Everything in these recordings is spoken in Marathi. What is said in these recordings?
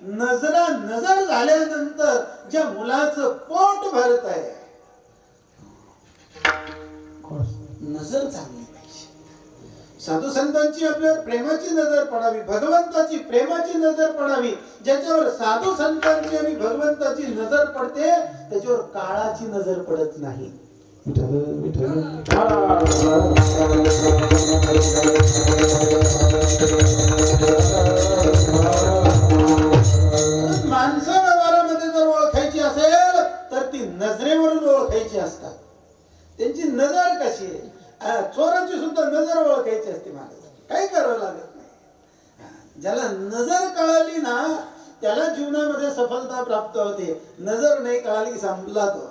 नजर झाल्यानंतर ज्या मुलाचं पोट भरत आहे, नजर चांगली पाहिजे. साधू संतांची आपल्यावर प्रेमाची नजर पडावी, भगवंताची प्रेमाची नजर पडावी. ज्याच्यावर साधू संतांची आणि भगवंताची नजर पडते त्याच्यावर काळाची नजर पडत नाही. माणसं व्यवहारामध्ये जर ओळखायची असेल तर ती नजरेवरून ओळखायची असतात. त्यांची नजर कशी आहे, चोराची सुद्धा नजर ओळखायची असते. मला काही करावं लागत नाही. ज्याला नजर कळाली ना त्याला जीवनामध्ये सफलता प्राप्त होते. नजर नाही कळाली संपला तो.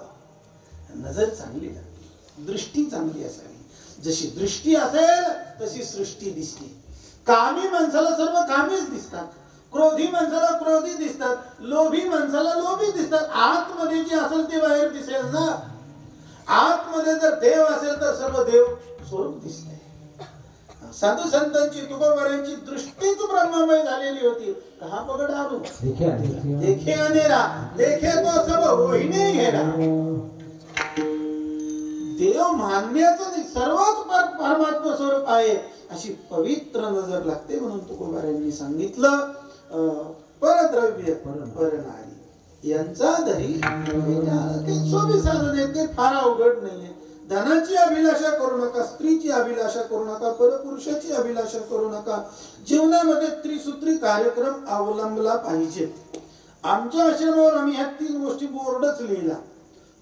नजर चांगली लागते, दृष्टी चांगली असावी. जशी दृष्टी असेल तशी सृष्टी दिसते. कामी माणसाला सर्व कामीच दिसतात, क्रोधी माणसाला क्रोधी दिसतात, लोभी माणसाला लोभी दिसतात. आतमध्ये जे असेल ते बाहेर दिसेल ना. आतमध्ये जर देव असेल तर सर्व देव स्वरूप दिसते. साधू संतांची तुकोबारांची दृष्टीच ब्रह्ममय झालेली होती. कहा पगडारू देखे अनेरा, देखे तो सब होईने घेरा. देव मानण्याचं नाही, सर्वच परमात्मा स्वरूप आहे अशी पवित्र नजर लागते. म्हणून तुकोबारांनी सांगितलं परद्रव्य परनारी यांचा धरी सोपी साधन आहे, ते फार अवघड नाहीये. धनाची अभिलाषा करू नका, स्त्रीची अभिलाषा करू नका, परपुरुषाची अभिलाषा करू नका. जीवनामध्ये त्रिसूत्री कार्यक्रम अवलंबला पाहिजे. आमच्या आश्रमावर आम्ही ह्या 3 गोष्टी बोर्डच लिहिला.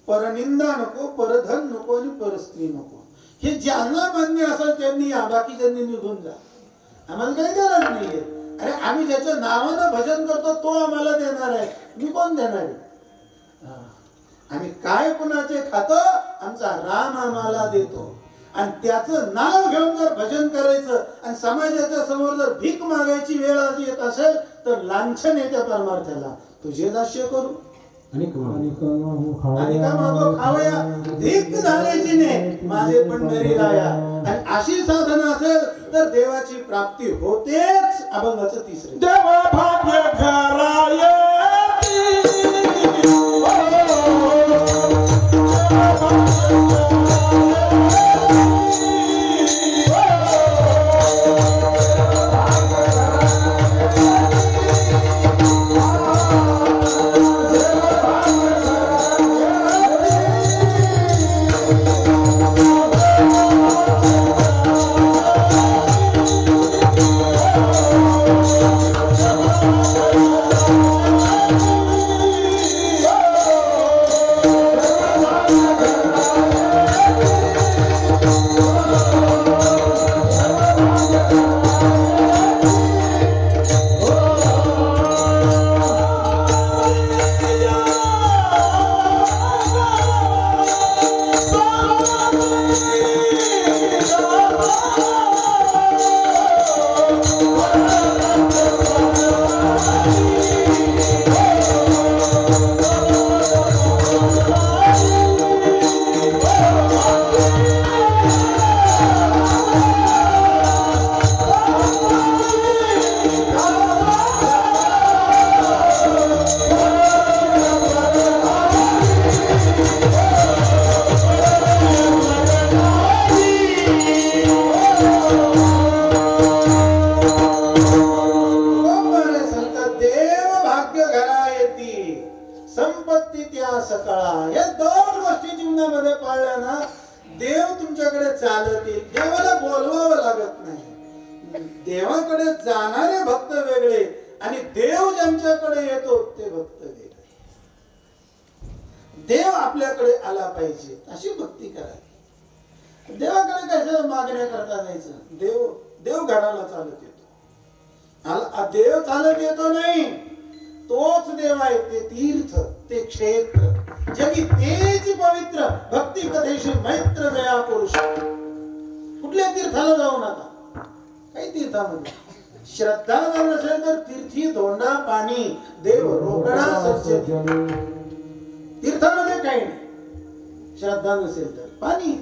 परनिंदा नको, परधन नको आणि परस्त्री नको. हे ज्यांना मान्य असेल त्यांनी या, बाकीच्यांनी निघून जा. आम्हाला काही गरज नाहीये. अरे आम्ही ज्याच्या नावानं भजन करतो तो आम्हाला देणार आहे, मी कोण देणार आहे? आम्ही काय कुणाचे खातो, आमचा राम आम्हाला देतो. आणि त्याचं नाव घेऊन जर भजन करायचं आणि समाजाच्या समोर जर भीक मागायची वेळ आज येत असेल तर लांछन येत्या परमार्थाला. तुझे दास्य करू आणि का मागो खावया, भीक झाल्याची ने माझे पंढरी राया. आणि अशी साधना असेल तर देवाची प्राप्ती होतेच. अभंगाचं 3 देवा भाग्य घराये देवाकडे जाणारे भक्त वेगळे आणि देव ज्यांच्याकडे येतो ते भक्त वेगळे. देव आपल्याकडे आला पाहिजे अशी भक्ती करावी. देवाकडे कशा मागण्या करता जायचं. देव घराला चालत येतो. देव चालत येतो नाही, तोच देव आहे. ते तीर्थ, ते क्षेत्र जगी तेच पवित्र. भक्ती कथेशी मैत्र दया पुरुष. कुठल्या तीर्थाला जाऊ नका. काही तीर्थामध्ये श्रद्धा जर नसेल तर तीर्थी धोंडा पाणी देव रोकडा सज्ज. तीर्थामध्ये काही नाही. श्रद्धा नसेल तर पाणी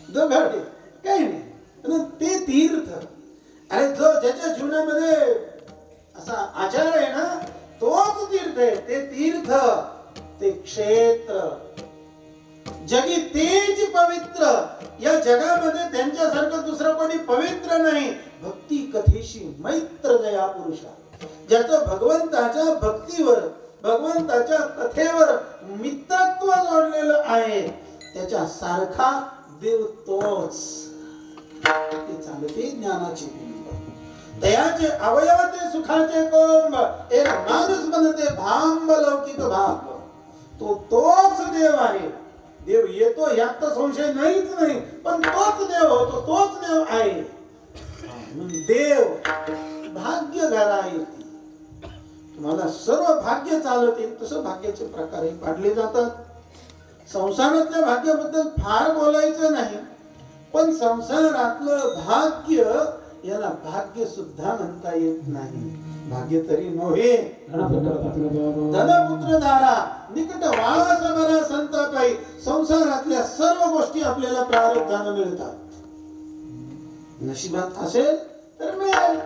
दोघाटे काही नाही. ते तीर्थ. अरे जो ज्याच्या जीवनामध्ये असा आचार आहे ना, तोच तीर्थ आहे. ते तीर्थ, ते क्षेत्र, जगी तेच पवित्र. या जगामध्ये त्यांच्यासारखं दुसरं कोणी पवित्र नाही. भक्ती कथेशी मैत्र जया पुरुषा, ज्याचं भगवंताच्या भक्तीवर, भगवंताच्या कथेवर मित्रत्व जोडलेलं आहे, त्याच्या सारखा देव तोच. ते चालते ज्ञानाचे बिंब, दयाचे अवयव ते सुखाचे कोंब. एक माणूस बनते भांब लौकिक भाग. तो तोच देव आहे. देव येतो यात तर संशय नाहीच नाही, पण तोच देव होतो, तोच देव आहे. म्हणून देव भाग्य घरा येते. तुम्हाला सर्व भाग्य चालत येईल तसं भाग्याचे प्रकारही पाडले जातात. संसारातल्या भाग्याबद्दल फार बोलायचं नाही, पण संसारातलं भाग्य याला भाग्य सुद्धा म्हणता येत नाही. भाग्य तरी नव्हे. धनपुत्र दारा निकट वास बरा संतापाई. संसारातल्या सर्व गोष्टी आपल्याला प्रारब्धाने मिळतात. नशिबात असेल तर मिळेल.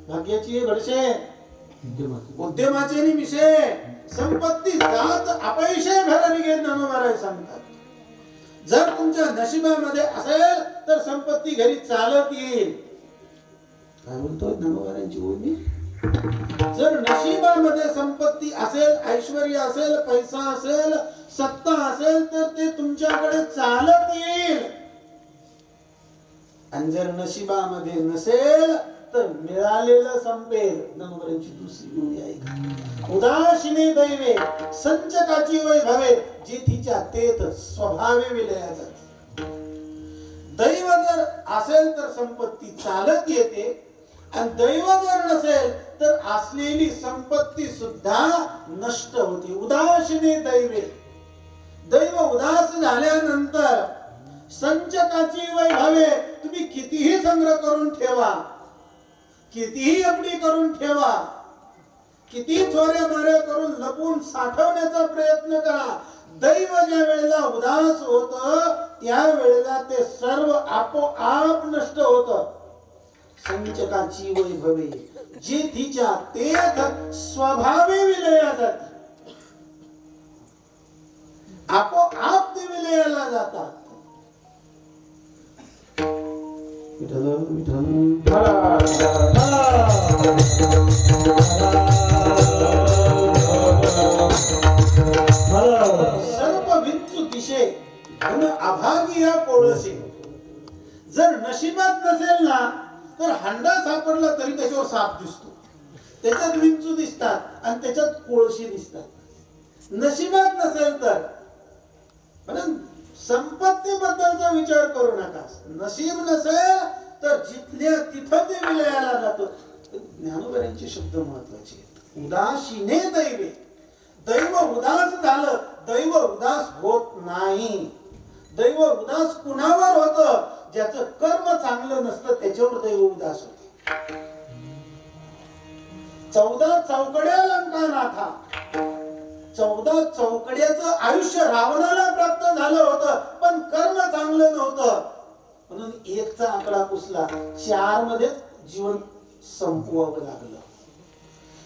भाग्याची घडशे, उद्यमाचे निमिषे, संपत्ती जात अपयशे घर निघे ज्ञानोबाराय सांगतात. जर तुमच्या नशिबामध्ये असेल तर संपत्ती घरी चालत येईल. काय म्हणतो ज्ञानोबारांची ओळी? जर नशिबामध्ये संपत्ती असेल, ऐश्वर्य असेल, पैसा असेल, सत्ता असेल तर ते तुमच्याकडे चालत येईल. आणि जर नशिबामध्ये नसेल तर मिळालेलं संपेल. नंबरांची दुसरी ओळी आहे. उदासीने दैवे संचकाची वैभवे, जेथीच्या तेथ स्वभावे विलया जाते. दैव जर असेल तर संपत्ती चालत येते, आणि दैव जर नसेल तर असलेली संपत्ती सुद्धा नष्ट होते. उदासीने दैवे, दैव उदास झाल्यानंतर संचकाची वैभवे, तुम्ही कितीही संग्रह करून ठेवा, कितीही एफडी करून ठेवा, किती चोऱ्या माऱ्या करून लपून साठवण्याचा प्रयत्न करा, दैव ज्या वेळेला उदास होत त्या वेळेला ते सर्व आपोआप नष्ट होत. संचकाची वैभवे जेथीच्या तेथ स्वभावे विलया जाते. आपोआप ते विलयाला जातात. सर्प विंचू दिशे धन अभागिया कोळसे. जर नशिबात नसेल ना तर हंडा सापडला तरी त्याच्यावर साप दिसतो, त्याच्यात विंचू दिसतात आणि त्याच्यात कोळशी दिसतात. नशिबात नसेल तर, पण संपत्ती बद्दलचा विचार करू नका. नशीब नसेल तर जिथल्या तिथं ते विलयाला जातो. ज्ञानोबांचे शब्द महत्वाचे आहेत. उदासीने दैवे, दैव उदास झालं, दैव उदास होत नाही. दैव उदास कुणावर होतं? ज्याचं कर्म चांगलं नसतं त्याच्यावर दैव उदास होते. 14 चौकड्या लंका नाथा, 14 चौकड्याचं आयुष्य रावणाला प्राप्त झालं होतं, पण कर्म चांगलं नव्हतं म्हणून 1चा आकडा पुसला, 4 मध्ये जीवन संपवावं लागलं.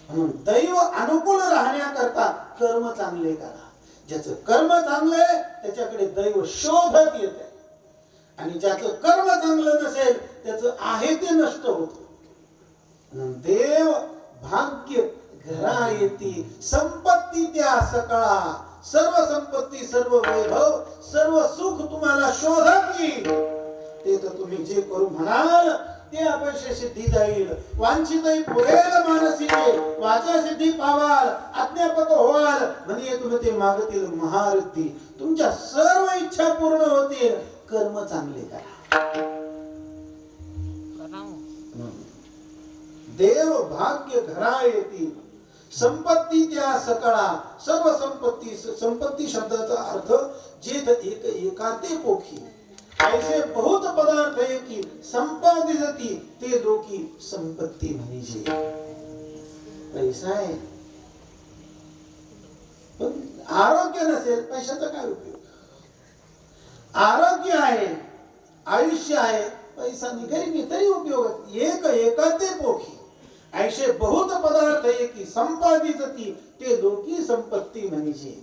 म्हणून दैव अनुकूल राहण्याकरता कर्म चांगले करा. ज्याचं कर्म चांगलं आहे त्याच्याकडे दैव शोधत येते, आणि ज्याचं कर्म चांगलं नसेल त्याचं आहे ते नष्ट होत. देव भाग्य घरा येती, संपत्ती त्या सकळा. सर्व संपत्ती, सर्व वैभव, सर्व सुख तुम्हाला शोधत येईल. ते तर तुम्ही जे करू म्हणाल ते अपयश सिद्धी जाईल. वांछितही पुरेल मानसीचे, वाचा सिद्धी पावाल, अज्ञापक व्हाल, म्हणजे तुम्ही ते मागतील महारथी. तुमच्या सर्व इच्छा पूर्ण होतील. कर्म चांगले करा. देव भाग्य घरा येतील, संपत्ती त्या सकळा. सर्व संपत्ती, संपत्ती शब्दाचा अर्थ जेथ एक एकाते पोखी, ऐसे बहुत पदार्थ एकी संपादिजती ते लोकी संपत्ती म्हणजे. पैसा आहे पण आरोग्य नसेल पैशाचा काय उपयोग? आरोग्य आहे, आयुष्य आहे, पैसा निघेल तरी उपयोग. एक एकाते पोखी, ऐशे बहुत पदार्थ एकी संपादित ती ते लोकी संपत्ती म्हणजे